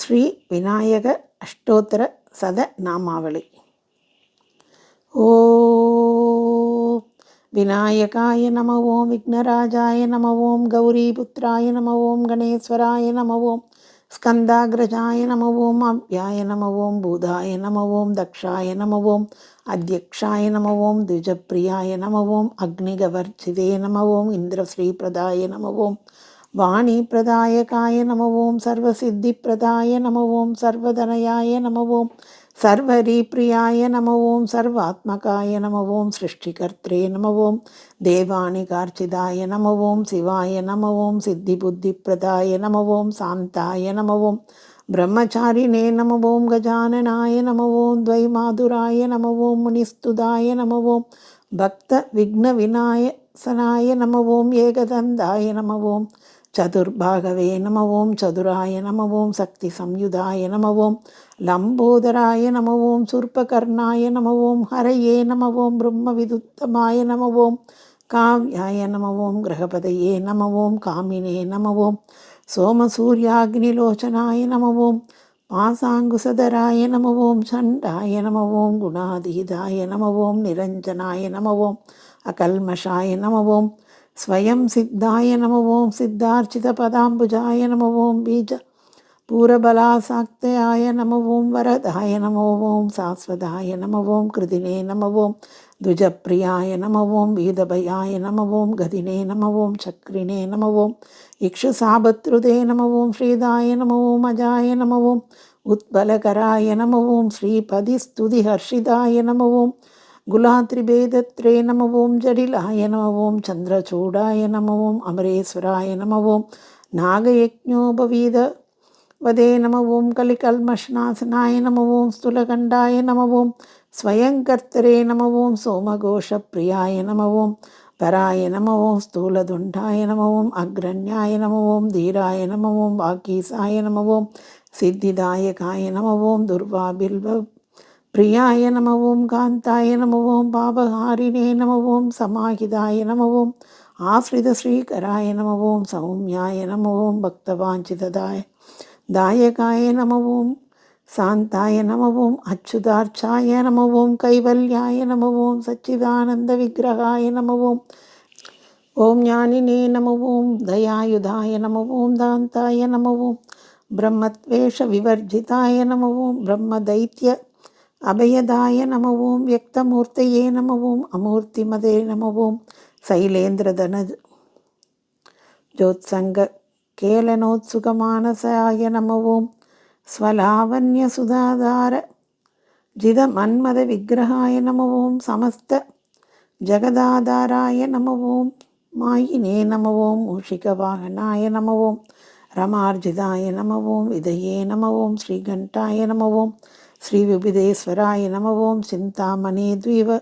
ஸ்ரீ விநாயக அஷ்டோத்தர சத நாமாவளி. ஓம் விநாயகாய நம ஓம், விக்னராஜாய நம ஓம், கௌரிபுத்ராய நம ஓம், கணேஸ்வராய நம ஓம், ஸ்கந்தாகிரஜாய நம ஓம், அவ்யாய நம ஓம், பூதாய நம ஓம், தக்ஷாய நம ஓம், அத்யக்ஷாய நம ஓம், த்விஜப்பிரியாய நம ஓம், அக்னிகவர்ச்சிதே நம ஓம், இந்திரஸ்ரீபிரதாய நம ஓம், வாணி பிரதாயகாய நம ஓம், சர்வசித்தி பிரதாய நம ஓம், சர்வதனயாய நம ஓம், சர்வரீப்ரியாய நம ஓம், சர்வாத்மகாய நம ஓம், சிருஷ்டிகர்த்ரே நம ஓம், தேவானிகார்ச்சிதாய நம ஓம், சிவாய நம ஓம், சித்தி புத்தி பிரதாய நம ஓம், சாந்தாய நம ஓம், பிரம்மச்சாரிணே நம ஓம், கஜானனாய நம ஓம், துவைமாதுராய நம ஓம், முனிஸ்துதாய நம ஓம், பக்த விக்ன விநாயசனாய நம ஓம், ஏகதந்தாய நம ஓம், சதுர்பாகவே நம ஓம், சதுராய நம ஓம், சக்தி சம்யுதாய நம ஓம், லம்போதராய நம ஓம், சூர்பகர்ணாய நம ஓம், ஹரையே நம ஓம், பிரம்ம விதுத்தமாய நம ஓம், காவ்யாய நம ஓம், கிரகபதையே நம ஓம், காமினே நம ஓம், சோமசூர்யாக்னிலோச்சனாய நம ஓம், பாசாங்குசதராய நம ஓம், சண்டாய நம ஓம், குணாதீதாய நம ஓம், நிரஞ்சனாய நம ஓம், அகல்மஷாய நம ஓம், ஸ்வயம் சித்தாய நம ஓம், சித்தார்ச்சித பதாம்புஜாய நம ஓம், பீஜ பூரபலாசாக்தயாய நம ஓம், வரதாய நம ஓம், சாஸ்வதாய நம ஓம், கிருதினே நம ஓம், துஜப்பிரியாய நம ஓம், வீதபயாய நம ஓம், கதினே நம ஓம், சக்ரினே நம ஓம், இக்ஷுசாபத்ருதே நம ஓம், ஸ்ரீதாய நம ஓம், அஜாய நம ஓம், உத்பலகராய நம ஓம், ஸ்ரீபதிஸ்துதி ஹர்ஷிதாய நம ஓம், குலாத்ரிபேதத்ரே நம ஓம், ஜடிலாய நம ஓம், சந்திரசூடாய நம ஓம், அமரேஸ்வராய நம ஓம், நாகயக்ஞோபவீத வதே நம ஓம், கலிகல்மஷ்நாசனாய நம ஓம், ஸ்துலகண்டாய நம ஓம், ஸ்வயங்கர்த்தரே நம ஓம், சோமகோஷப்பிரியாய நம ஓம், பராய நம ஓம், ஸ்தூலதுண்டாய நம ஓம், அக்ரண்யாய நம ஓம், தீராய நம ஓம், வாகீசாய நம ஓம், சித்திதாயகாய நம ஓம், துர்வாபில்வ பிரியாய நம ஓம், காந்தாய நம ஓம், பாபஹாரிணே நம ஓம், சமாஹிதாய நம ஓம், ஆஸ்ரித ஸ்ரீகராய நம ஓம், சௌமியாய நம ஓம், பக்தவாஞ்சிததாய தாயகாய நம ஓம், சாந்தாய நம ஓம், அச்சுதார்ச்சாய நம ஓம், கைவல்யாய நம ஓம், சச்சிதானந்த விக்கிரகாய நம ஓம், ஓம் ஞானினே நம ஓம், தயாயுதாய நம ஓம், தாந்தாய நம ஓம், பிரம்மத்வேஷ விவர்ஜிதாய நம ஓம், பிரம்மதைத்ய அபயதாய நம ஓம், வியக்தமூர்த்தையே நம ஓம், அமூர்த்திமதே நம ஓம், சைலேந்திரதன ஜோத்சங்க கேலனோத்சுகமானசாய நம ஓம், ஸ்வலாவண்ய சுதாதார ஜித மன்மத விக்கிரகாய நம ஓம், சமஸ்த ஜகதாதாராய நம ஓம், மாயினே நம ஓம், மூஷிகவாகனாய நம ஓம், ரமார்ஜிதாய நம ஓம், விதயே நம ஓம், ஸ்ரீகண்டாய நம ஓம், ஸ்ரீ விபுதேஸ்வராய நம ஓம், சிந்தாமணி த்வீப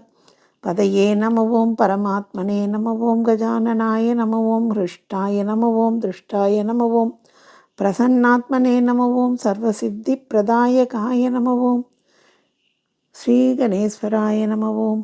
பதையே நம ஓம், பரமாத்மனே நம ஓம், கஜானனாய நம ஓம், ஹிருஷ்டாய நம ஓம், திருஷ்டாய நம ஓம், பிரசன்னாத்மனே நம ஓம், சர்வசித்தி பிரதாயகாய நம ஓம், ஸ்ரீ கணேஸ்வராய நம ஓம்,